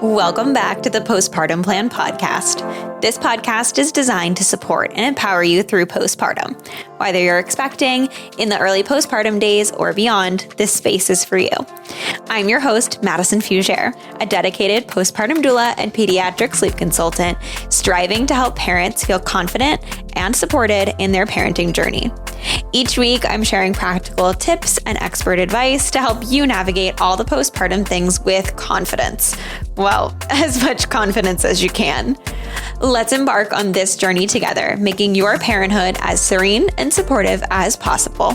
Welcome back to the Postpartum Plan podcast. This podcast is designed to support and empower you through postpartum. Whether you're expecting, in the early postpartum days, or beyond, this space is for you. I'm your host, Madison Fugere, a dedicated postpartum doula and pediatric sleep consultant, striving to help parents feel confident and supported in their parenting journey. Each week, I'm sharing practical tips and expert advice to help you navigate all the postpartum things with confidence. Well, as much confidence as you can. Let's embark on this journey together, making your parenthood as serene and supportive as possible.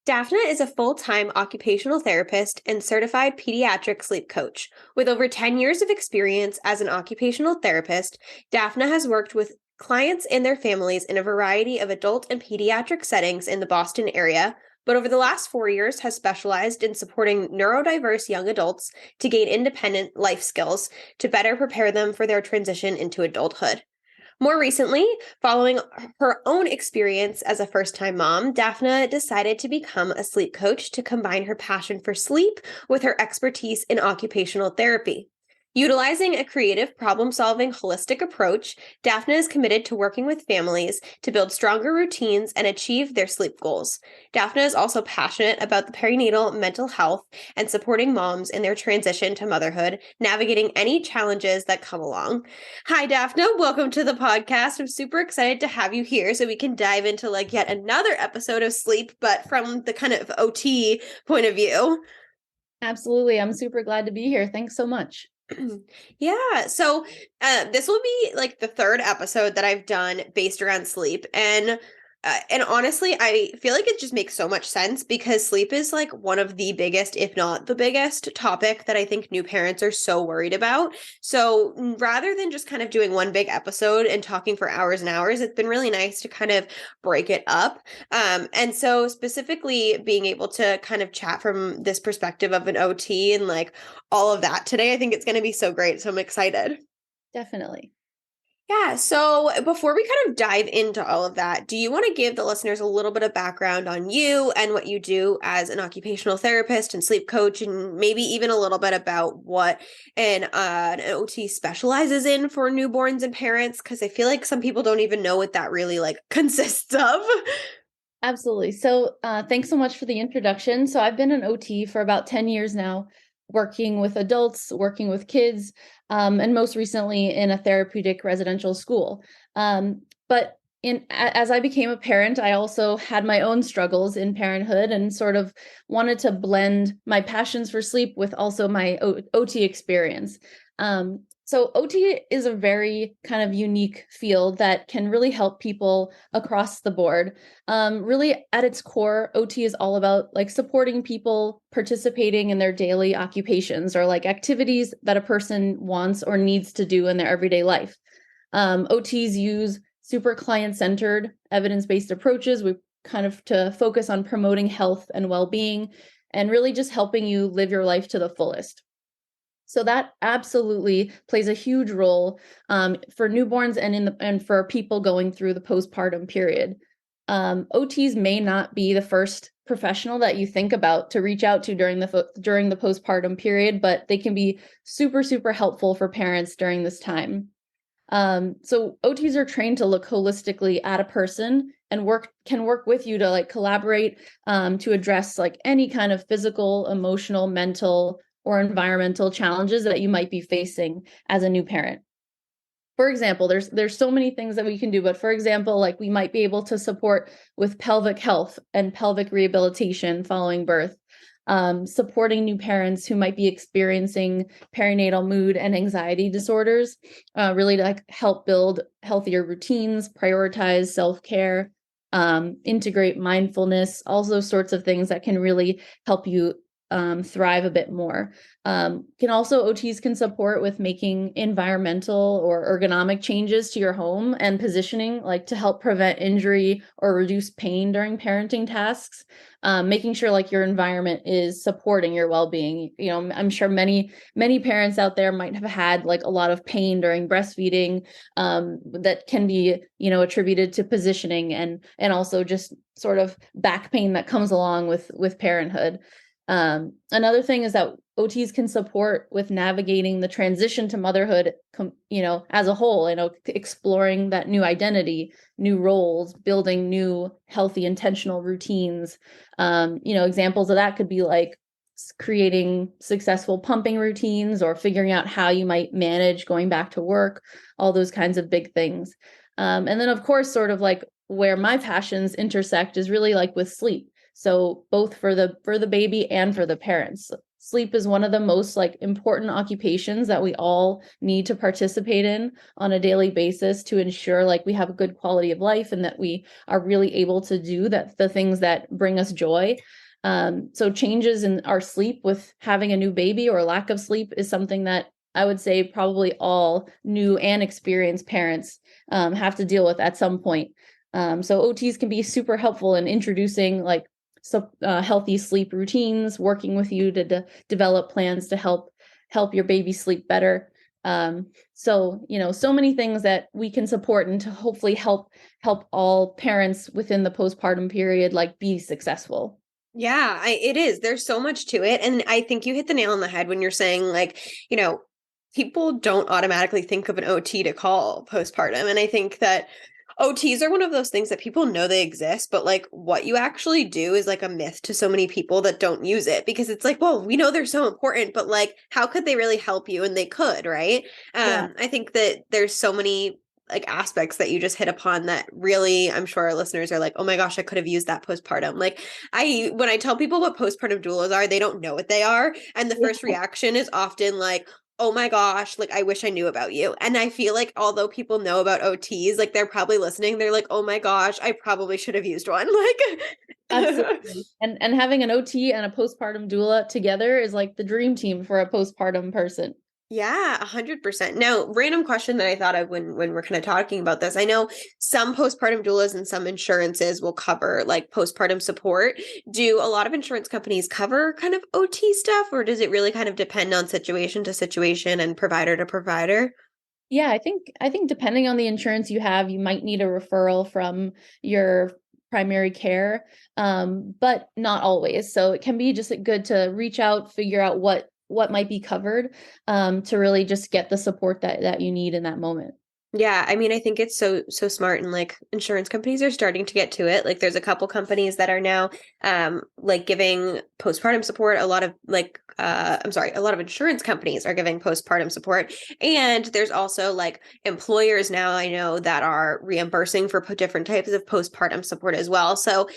Dafna is a full-time occupational therapist and certified pediatric sleep coach. With over 10 years of experience as an occupational therapist, Dafna has worked with clients and their families in a variety of adult and pediatric settings in the Boston area, but over the last 4 years has specialized in supporting neurodiverse young adults to gain independent life skills to better prepare them for their transition into adulthood. More recently, following her own experience as a first-time mom, Dafna decided to become a sleep coach to combine her passion for sleep with her expertise in occupational therapy. Utilizing a creative, problem-solving, holistic approach, Dafna is committed to working with families to build stronger routines and achieve their sleep goals. Dafna is also passionate about the perinatal mental health and supporting moms in their transition to motherhood, navigating any challenges that come along. Hi, Dafna. Welcome to the podcast. I'm super excited to have you here so we can dive into yet another episode of sleep, but from the kind of OT point of view. Absolutely. I'm super glad to be here. Thanks so much. Yeah. So this will be the third episode that I've done based around sleep. And honestly, I feel like it just makes so much sense because sleep is one of the biggest, if not the biggest topic that I think new parents are so worried about. So rather than just kind of doing one big episode and talking for hours and hours, it's been really nice to kind of break it up. And so specifically being able to kind of chat from this perspective of an OT and all of that today, I think it's going to be so great. So I'm excited. Definitely. Yeah. So before we kind of dive into all of that, do you want to give the listeners a little bit of background on you and what you do as an occupational therapist and sleep coach, and maybe even a little bit about what an OT specializes in for newborns and parents? Because I feel like some people don't even know what that really consists of. Absolutely. So thanks so much for the introduction. So I've been an OT for about 10 years now, working with adults, working with kids, and most recently in a therapeutic residential school. But as I became a parent, I also had my own struggles in parenthood and sort of wanted to blend my passions for sleep with also my OT experience. So OT is a very kind of unique field that can really help people across the board. Really at its core, OT is all about supporting people participating in their daily occupations or activities that a person wants or needs to do in their everyday life. OTs use super client-centered, evidence-based approaches. We kind of to focus on promoting health and well-being and really just helping you live your life to the fullest. So that absolutely plays a huge role for newborns and for people going through the postpartum period. OTs may not be the first professional that you think about to reach out to during the postpartum period, but they can be super, super helpful for parents during this time. So OTs are trained to look holistically at a person and can work with you to collaborate to address any kind of physical, emotional, mental, or environmental challenges that you might be facing as a new parent. For example, there's so many things that we can do, but for example, we might be able to support with pelvic health and pelvic rehabilitation following birth, supporting new parents who might be experiencing perinatal mood and anxiety disorders, really to help build healthier routines, prioritize self-care, integrate mindfulness, all those sorts of things that can really help you thrive a bit more. Can also OTs can support with making environmental or ergonomic changes to your home and positioning, like to help prevent injury or reduce pain during parenting tasks. Making sure like your environment is supporting your well-being. I'm sure many parents out there might have had like a lot of pain during breastfeeding, that can be attributed to positioning and also just sort of back pain that comes along with parenthood. Another thing is that OTs can support with navigating the transition to motherhood, as a whole, exploring that new identity, new roles, building new healthy, intentional routines. Examples of that could be like creating successful pumping routines or figuring out how you might manage going back to work, all those kinds of big things. And then, of course, sort of like where my passions intersect is really like with sleep. So both for the baby and for the parents. Sleep is one of the most like important occupations that we all need to participate in on a daily basis to ensure like we have a good quality of life and that we are really able to do the things that bring us joy. So changes in our sleep with having a new baby or lack of sleep is something that I would say probably all new and experienced parents have to deal with at some point. So OTs can be super helpful in introducing like healthy sleep routines, working with you to develop plans to help your baby sleep better. So many things that we can support and to hopefully help all parents within the postpartum period like be successful. Yeah, it is. There's so much to it. And I think you hit the nail on the head when you're saying, like, people don't automatically think of an OT to call postpartum. And I think that OTs are one of those things that people know they exist, but like what you actually do is like a myth to so many people that don't use it because it's like, well, we know they're so important, but like, how could they really help you? And they could, right? Yeah. I think that there's so many like aspects that you just hit upon that really I'm sure our listeners are like, oh my gosh, I could have used that postpartum. Like when I tell people what postpartum doulas are, they don't know what they are. And the first reaction is often like, oh my gosh, like I wish I knew about you. And I feel like although people know about OTs, like they're probably listening, they're like, oh my gosh, I probably should have used one. Like Absolutely. And having an OT and a postpartum doula together is like the dream team for a postpartum person. Yeah, 100%. Now, random question that I thought of when we're kind of talking about this. I know some postpartum doulas and some insurances will cover like postpartum support. Do a lot of insurance companies cover kind of OT stuff, or does it really kind of depend on situation to situation and provider to provider? Yeah, I think depending on the insurance you have, you might need a referral from your primary care, but not always. So it can be just good to reach out, figure out what might be covered, to really just get the support that you need in that moment. Yeah, I mean, I think it's so smart and like insurance companies are starting to get to it. Like there's a couple companies that are now like giving postpartum support. A lot of a lot of insurance companies are giving postpartum support. And there's also like employers now I know that are reimbursing for different types of postpartum support as well. So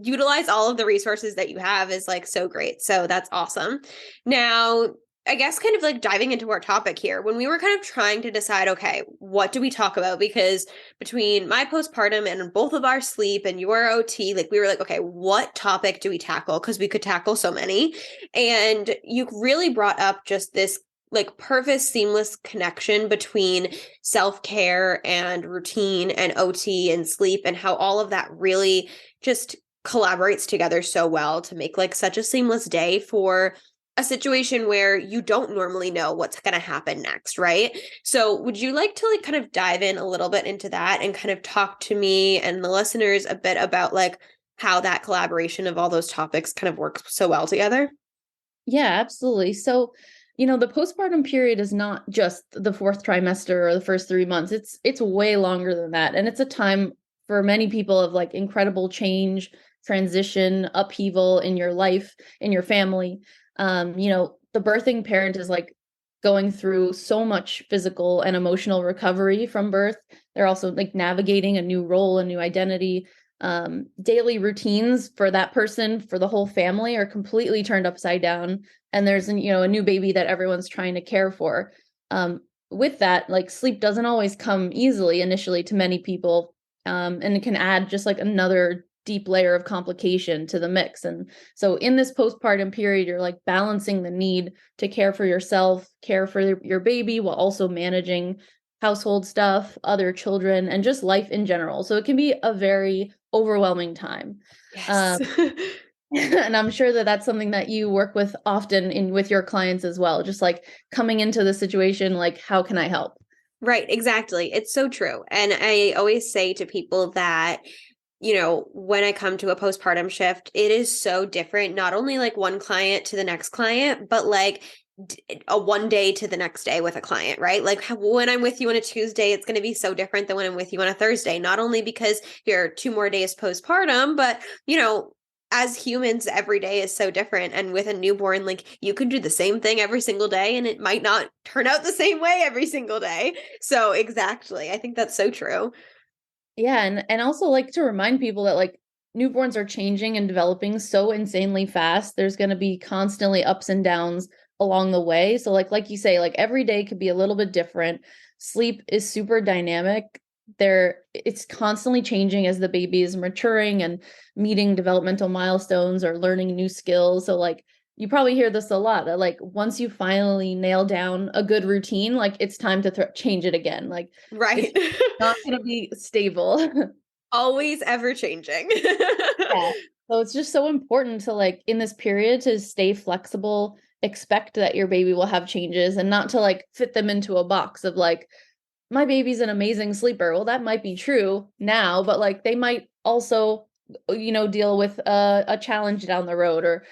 utilize all of the resources that you have is like so great. So that's awesome. Now, I guess kind of like diving into our topic here, when we were kind of trying to decide, okay, what do we talk about? Because between my postpartum and both of our sleep and your OT, like we were like, okay, what topic do we tackle? Because we could tackle so many. And you really brought up just this like perfect seamless connection between self-care and routine and OT and sleep and how all of that really just collaborates together so well to make like such a seamless day for a situation where you don't normally know what's going to happen next, right? So, would you like to like kind of dive in a little bit into that and kind of talk to me and the listeners a bit about like how that collaboration of all those topics kind of works so well together? Yeah, absolutely. So, the postpartum period is not just the fourth trimester or the first 3 months. It's way longer than that. And it's a time for many people of like incredible change, transition, upheaval in your life, in your family. The birthing parent is like going through so much physical and emotional recovery from birth. They're also like navigating a new role, a new identity. Daily routines for that person, for the whole family, are completely turned upside down. And there's a new baby that everyone's trying to care for. With that, like sleep doesn't always come easily initially to many people. And it can add just like another deep layer of complication to the mix. And so in this postpartum period, you're like balancing the need to care for yourself, care for your baby, while also managing household stuff, other children, and just life in general. So it can be a very overwhelming time. Yes. And I'm sure that that's something that you work with often in with your clients as well, just like coming into the situation, like, how can I help? Right, exactly. It's so true. And I always say to people that, when I come to a postpartum shift, it is so different, not only like one client to the next client, but like a one day to the next day with a client, right? Like when I'm with you on a Tuesday, it's going to be so different than when I'm with you on a Thursday, not only because you're 2 more days postpartum, but, as humans, every day is so different. And with a newborn, like you could do the same thing every single day and it might not turn out the same way every single day. So, exactly. I think that's so true. Yeah, and also like to remind people that like newborns are changing and developing so insanely fast. There's going to be constantly ups and downs along the way. So like you say, like every day could be a little bit different. Sleep is super dynamic. It's constantly changing as the baby is maturing and meeting developmental milestones or learning new skills. So like you probably hear this a lot that like once you finally nail down a good routine, like it's time to change it again. Like it's Right. not going to be stable. Always ever changing. Yeah. So it's just so important to like in this period to stay flexible, expect that your baby will have changes and not to like fit them into a box of like, my baby's an amazing sleeper. Well, that might be true now, but like they might also, deal with a challenge down the road or,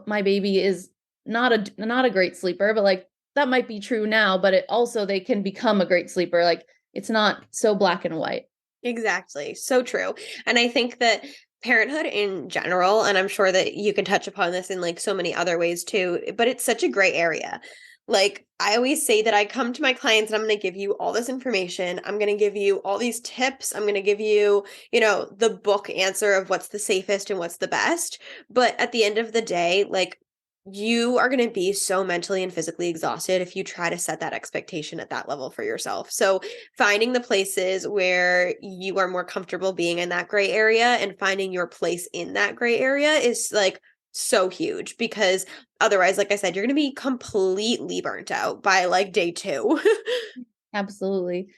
my baby is not a great sleeper, but like that might be true now, but it also they can become a great sleeper. Like it's not so black and white. Exactly. So true. And I think that parenthood in general, and I'm sure that you can touch upon this in like so many other ways too, but it's such a gray area. Like I always say that I come to my clients and I'm going to give you all this information. I'm going to give you all these tips. I'm going to give you, the book answer of what's the safest and what's the best. But at the end of the day, like you are going to be so mentally and physically exhausted if you try to set that expectation at that level for yourself. So, finding the places where you are more comfortable being in that gray area and finding your place in that gray area is like so huge because otherwise, like I said, you're going to be completely burnt out by like day two. Absolutely.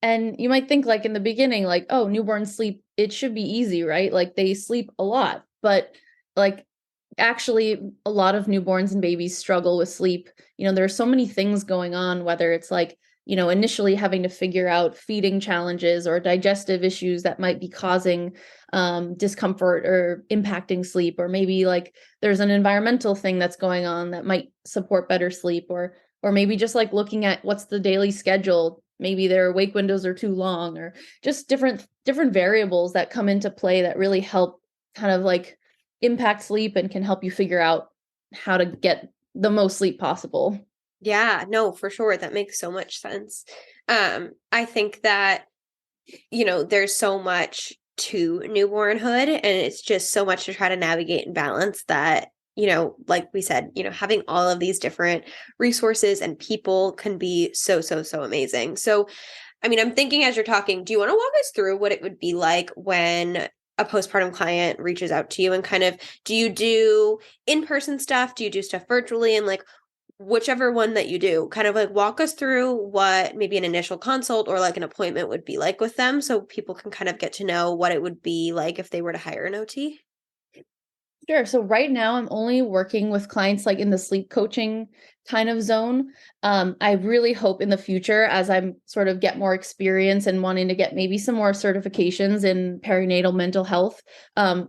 And you might think like in the beginning, like, oh, newborn sleep, it should be easy, right? Like they sleep a lot. But like actually a lot of newborns and babies struggle with sleep. There are so many things going on, whether it's like, initially having to figure out feeding challenges or digestive issues that might be causing discomfort or impacting sleep, or maybe like there's an environmental thing that's going on that might support better sleep, or maybe just like looking at what's the daily schedule. Maybe their wake windows are too long, or just different variables that come into play that really help kind of like impact sleep and can help you figure out how to get the most sleep possible. Yeah, no, for sure. That makes so much sense. I think that, there's so much to newbornhood and it's just so much to try to navigate and balance that, like we said, having all of these different resources and people can be so, so, so amazing. So, I mean, I'm thinking as you're talking, do you want to walk us through what it would be like when a postpartum client reaches out to you and kind of do you do in-person stuff? Do you do stuff virtually? And like whichever one that you do, kind of like walk us through what maybe an initial consult or like an appointment would be like with them so people can kind of get to know what it would be like if they were to hire an OT. Sure. So right now I'm only working with clients like in the sleep coaching kind of zone. I really hope in the future, as I'm sort of get more experience and wanting to get maybe some more certifications in perinatal mental health,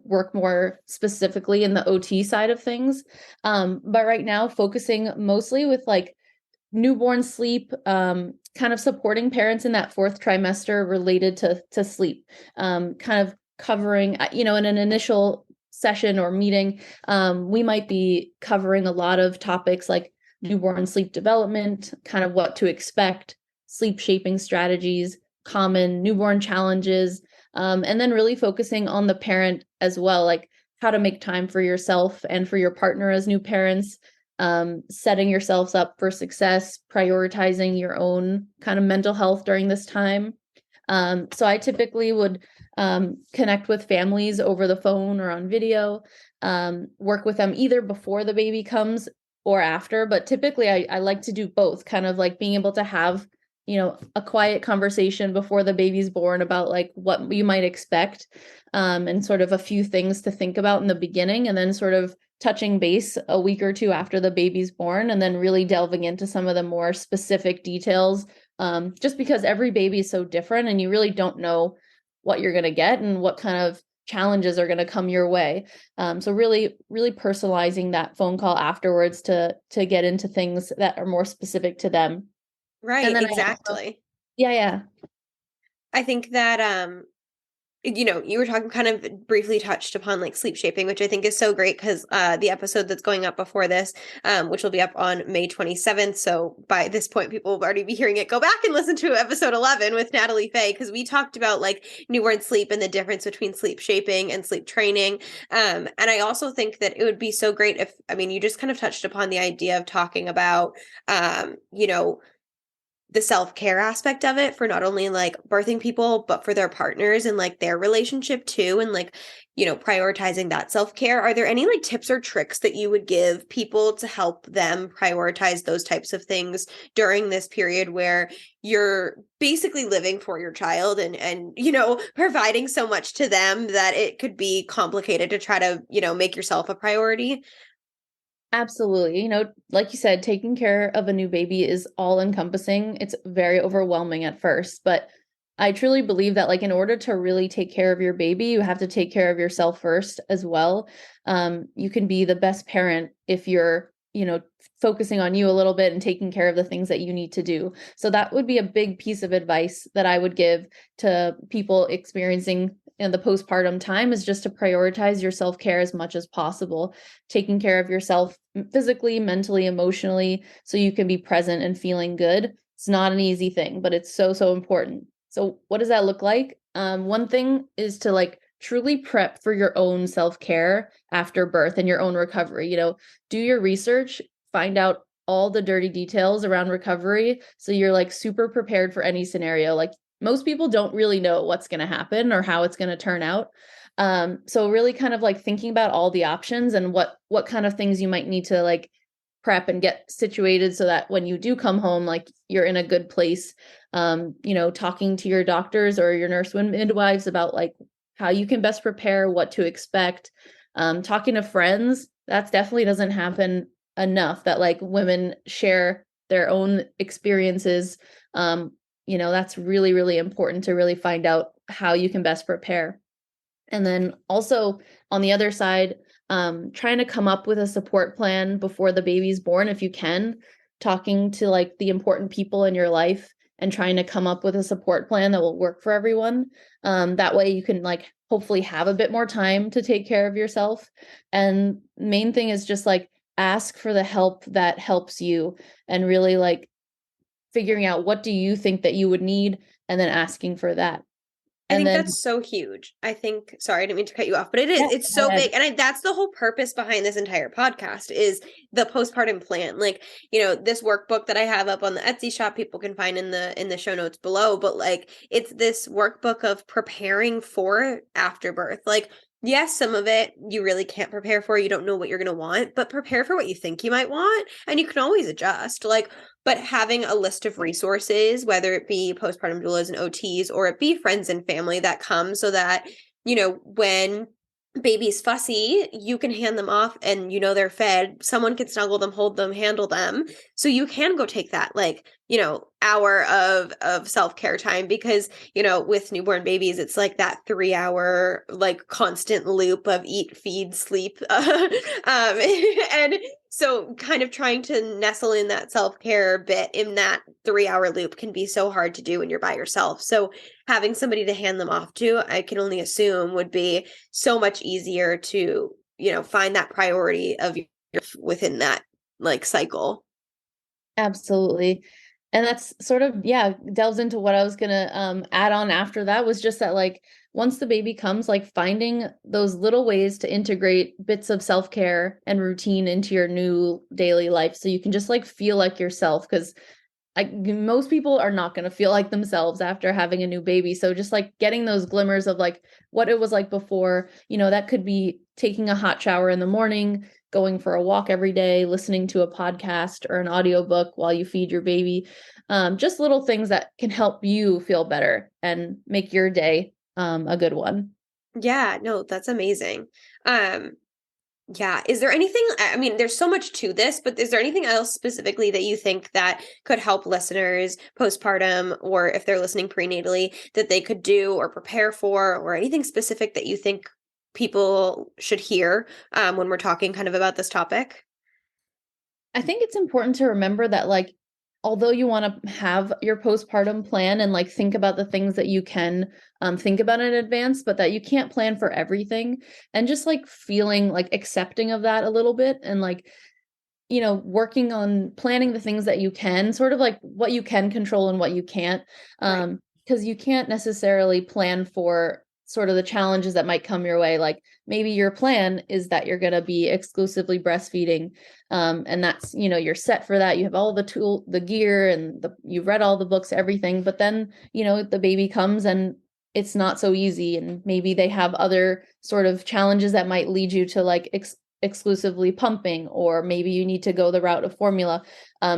work more specifically in the OT side of things. But right now focusing mostly with like newborn sleep, kind of supporting parents in that fourth trimester related to sleep, kind of covering, in an initial session or meeting, we might be covering a lot of topics like newborn sleep development, kind of what to expect, sleep shaping strategies, common newborn challenges, and then really focusing on the parent as well, like how to make time for yourself and for your partner as new parents, setting yourselves up for success, prioritizing your own kind of mental health during this time. So I typically would connect with families over the phone or on video, work with them either before the baby comes or after. But typically I like to do both, kind of like being able to have, a quiet conversation before the baby's born about like what you might expect, and sort of a few things to think about in the beginning, and then sort of touching base a week or two after the baby's born, and then really delving into some of the more specific details, just because every baby is so different and you really don't know what you're going to get and what kind of challenges are going to come your way. So really, really personalizing that phone call afterwards to get into things that are more specific to them. And Right, then I also, exactly. yeah. I think that you were talking kind of briefly touched upon like sleep shaping, which I think is so great because the episode that's going up before this, which will be up on May 27th. So by this point, people will already be hearing it. Go back and listen to episode 11 with Natalie Faye because we talked about like newborn sleep and the difference between sleep shaping and sleep training. And I also think that it would be so great if, I mean, you just kind of touched upon the idea of talking about, the self-care aspect of it for not only like birthing people but for their partners and like their relationship too, and like prioritizing that self-care. Are there any like tips or tricks that you would give people to help them prioritize those types of things during this period where you're basically living for your child and providing so much to them that it could be complicated to try to make yourself a priority? Absolutely. Like you said, taking care of a new baby is all encompassing. It's very overwhelming at first, but I truly believe that like in order to really take care of your baby, you have to take care of yourself first as well. You can be the best parent if you're, focusing on you a little bit and taking care of the things that you need to do. So that would be a big piece of advice that I would give to people experiencing in the postpartum time, is just to prioritize your self-care as much as possible, taking care of yourself physically, mentally, emotionally, so you can be present and feeling good. It's not an easy thing, but it's so, so important. So what does that look like? One thing is to like truly prep for your own self-care after birth and your own recovery. Do your research, find out all the dirty details around recovery so you're like super prepared for any scenario. Like most people don't really know what's going to happen or how it's going to turn out. So really kind of like thinking about all the options and what kind of things you might need to like prep and get situated so that when you do come home, like you're in a good place. Talking to your doctors or your nurse midwives about like how you can best prepare, what to expect. Talking to friends, that definitely doesn't happen enough, that like women share their own experiences. That's really, really important to really find out how you can best prepare. And then also on the other side, trying to come up with a support plan before the baby's born, if you can, talking to like the important people in your life and trying to come up with a support plan that will work for everyone. That way you can like hopefully have a bit more time to take care of yourself. And main thing is just like ask for the help that helps you, and really like figuring out what do you think that you would need and then asking for that. I And think then that's so huge. I think, sorry, I didn't mean to cut you off, but it is, yeah, it's go so ahead. big. And that's the whole purpose behind this entire podcast is the postpartum plan. Like, this workbook that I have up on the Etsy shop, people can find in the show notes below, but like, it's this workbook of preparing for after birth. Like, yes, some of it you really can't prepare for. You don't know what you're going to want, but prepare for what you think you might want. And you can always adjust. Like, but having a list of resources, whether it be postpartum doulas and OTs or it be friends and family that come so that, when baby's fussy, you can hand them off and they're fed. Someone can snuggle them, hold them, handle them. So you can go take that like, hour of self-care time because, with newborn babies, it's like that 3 hour like constant loop of eat, feed, sleep. And so kind of trying to nestle in that self-care bit in that 3 hour loop can be so hard to do when you're by yourself. So having somebody to hand them off to, I can only assume would be so much easier to, find that priority of within that like cycle. Absolutely. And that's sort of, yeah, delves into what I was gonna add on after that, was just that like once the baby comes, like finding those little ways to integrate bits of self-care and routine into your new daily life so you can just like feel like yourself. Because most people are not going to feel like themselves after having a new baby. So just like getting those glimmers of like what it was like before, that could be taking a hot shower in the morning, going for a walk every day, listening to a podcast or an audiobook while you feed your baby. Just little things that can help you feel better and make your day a good one. Yeah, no, that's amazing. Um, yeah, is there anything, I mean, there's so much to this, but is there anything else specifically that you think that could help listeners postpartum, or if they're listening prenatally, that they could do or prepare for, or anything specific that you think people should hear when we're talking kind of about this topic? I think it's important to remember that, like, although you want to have your postpartum plan and like think about the things that you can think about in advance, but that you can't plan for everything, and just like feeling like accepting of that a little bit, and like, working on planning the things that you can, sort of like what you can control and what you can't. Right. Because you can't necessarily plan for sort of the challenges that might come your way. Like maybe your plan is that you're going to be exclusively breastfeeding. And that's, you're set for that. You have all the gear, and you've read all the books, everything. But then, the baby comes and it's not so easy. And maybe they have other sort of challenges that might lead you to like exclusively pumping, or maybe you need to go the route of formula.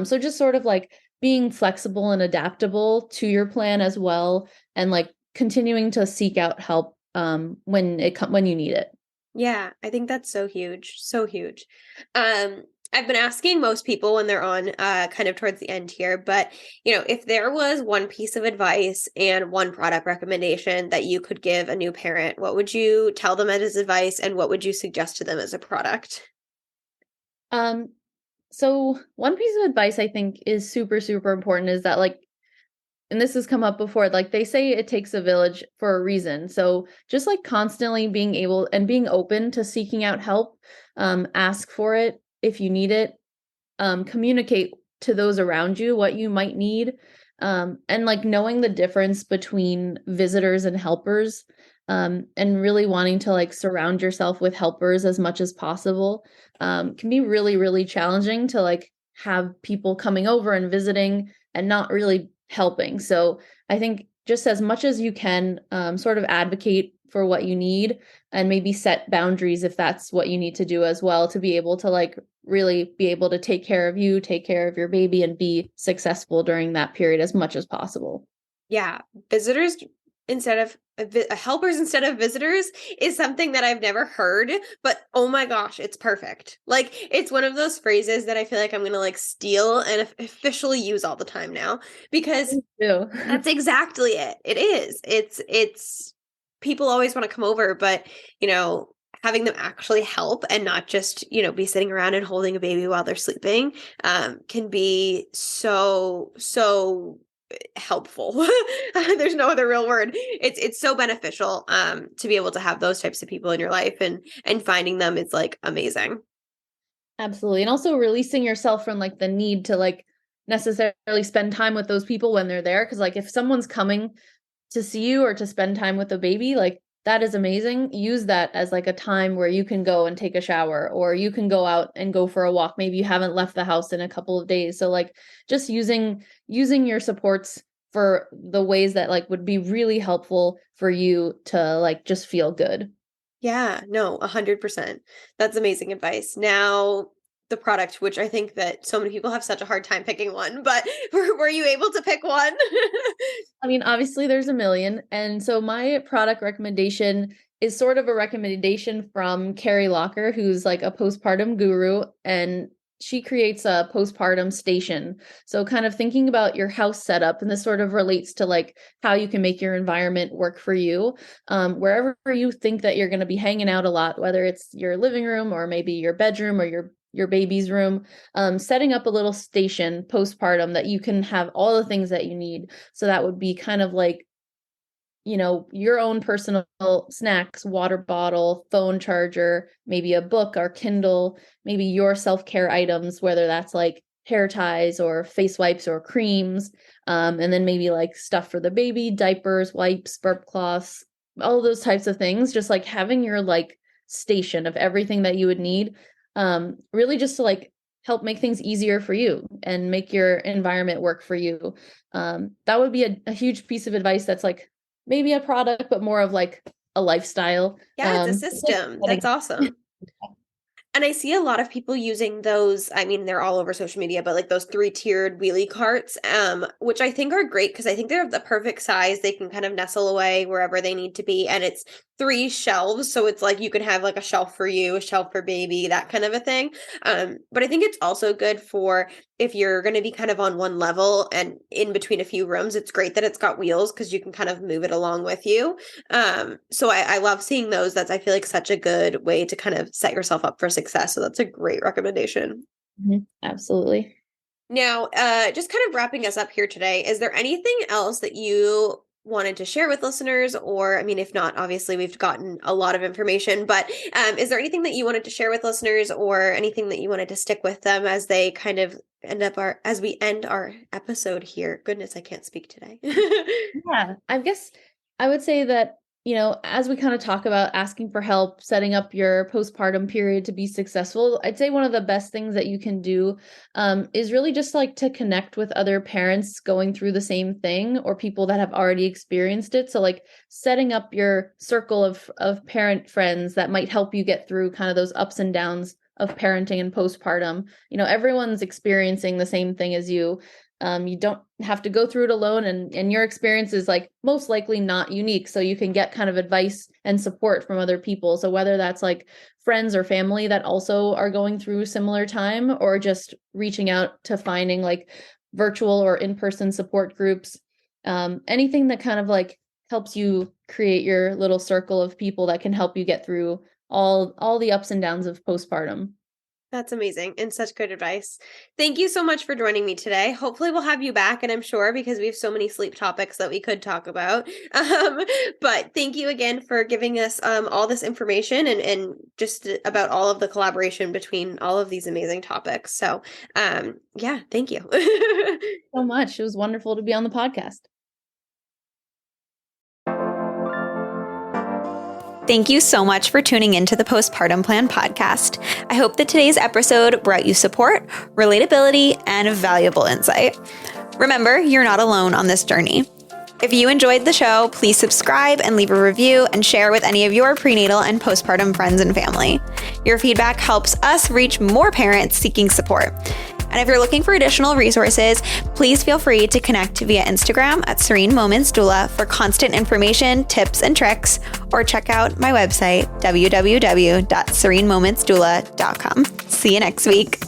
So just sort of like being flexible and adaptable to your plan as well, and like continuing to seek out help when you need it. Yeah, I think that's so huge, so huge. Um, I've been asking most people when they're on kind of towards the end here, but if there was one piece of advice and one product recommendation that you could give a new parent, what would you tell them as advice, and what would you suggest to them as a product? Um, so one piece of advice I think is super, super important is that, like, and this has come up before, like they say it takes a village for a reason. So just like constantly being able and being open to seeking out help, ask for it if you need it, communicate to those around you what you might need, and like knowing the difference between visitors and helpers, and really wanting to like surround yourself with helpers as much as possible, can be really, really challenging to like have people coming over and visiting and not really helping. So I think just as much as you can, sort of advocate for what you need, and maybe set boundaries if that's what you need to do as well, to be able to like really be able to take care of you, take care of your baby, and be successful during that period as much as possible. Yeah, visitors instead of helpers instead of visitors is something that I've never heard, but oh my gosh, it's perfect. Like it's one of those phrases that I feel like I'm going to like steal and officially use all the time now, because Me too. that's exactly it. It is. It's people always want to come over, but having them actually help and not just, be sitting around and holding a baby while they're sleeping, can be so helpful. There's no other real word. It's so beneficial to be able to have those types of people in your life, and finding them is like amazing. Absolutely. And also releasing yourself from like the need to like necessarily spend time with those people when they're there. Cause like if someone's coming to see you or to spend time with a baby, like that is amazing. Use that as like a time where you can go and take a shower, or you can go out and go for a walk. Maybe you haven't left the house in a couple of days. So like just using your supports for the ways that like would be really helpful for you to like just feel good. Yeah, no, 100%. That's amazing advice. Now, the product, which I think that so many people have such a hard time picking one, but were you able to pick one? I mean, obviously there's a million. And so my product recommendation is sort of a recommendation from Carrie Locker, who's like a postpartum guru, and she creates a postpartum station. So kind of thinking about your house setup, and this sort of relates to like how you can make your environment work for you. Wherever you think that you're going to be hanging out a lot, whether it's your living room or maybe your bedroom or your baby's room, setting up a little station postpartum that you can have all the things that you need. So that would be kind of like, your own personal snacks, water bottle, phone charger, maybe a book or Kindle, maybe your self-care items, whether that's like hair ties or face wipes or creams, and then maybe like stuff for the baby, diapers, wipes, burp cloths, all those types of things. Just like having your like station of everything that you would need, really just to like help make things easier for you and make your environment work for you. That would be a huge piece of advice that's like maybe a product, but more of like a lifestyle. Yeah, it's a system. That's awesome. And I see a lot of people using those. I mean, they're all over social media, but like those 3-tiered wheelie carts, which I think are great because I think they're the perfect size. They can kind of nestle away wherever they need to be. And it's 3 shelves. So it's like you can have like a shelf for you, a shelf for baby, that kind of a thing. But I think it's also good for if you're going to be kind of on one level and in between a few rooms. It's great that it's got wheels because you can kind of move it along with you. So I love seeing those. That's, I feel like, such a good way to kind of set yourself up for success. So that's a great recommendation. Absolutely. Now, just kind of wrapping us up here today, is there anything else that you wanted to share with listeners? Or, I mean, if not, obviously we've gotten a lot of information, but is there anything that you wanted to share with listeners or anything that you wanted to stick with them as they kind of as we end our episode here? Goodness, I can't speak today. Yeah, I guess I would say that, as we kind of talk about asking for help, setting up your postpartum period to be successful, I'd say one of the best things that you can do is really just like to connect with other parents going through the same thing or people that have already experienced it. So like setting up your circle of parent friends that might help you get through kind of those ups and downs of parenting and postpartum. Everyone's experiencing the same thing as you. You don't have to go through it alone, and your experience is like most likely not unique. So you can get kind of advice and support from other people. So whether that's like friends or family that also are going through a similar time, or just reaching out to finding like virtual or in-person support groups, anything that kind of like helps you create your little circle of people that can help you get through all the ups and downs of postpartum. That's amazing and such good advice. Thank you so much for joining me today. Hopefully we'll have you back, and I'm sure because we have so many sleep topics that we could talk about. But thank you again for giving us all this information and just about all of the collaboration between all of these amazing topics. So yeah, thank you. So much. It was wonderful to be on the podcast. Thank you so much for tuning into the Postpartum Plan podcast. I hope that today's episode brought you support, relatability, and valuable insight. Remember, you're not alone on this journey. If you enjoyed the show, please subscribe and leave a review and share with any of your prenatal and postpartum friends and family. Your feedback helps us reach more parents seeking support. And if you're looking for additional resources, please feel free to connect via Instagram at Serene Moments Doula for constant information, tips, and tricks, or check out my website, www.serenemomentsdoula.com. See you next week.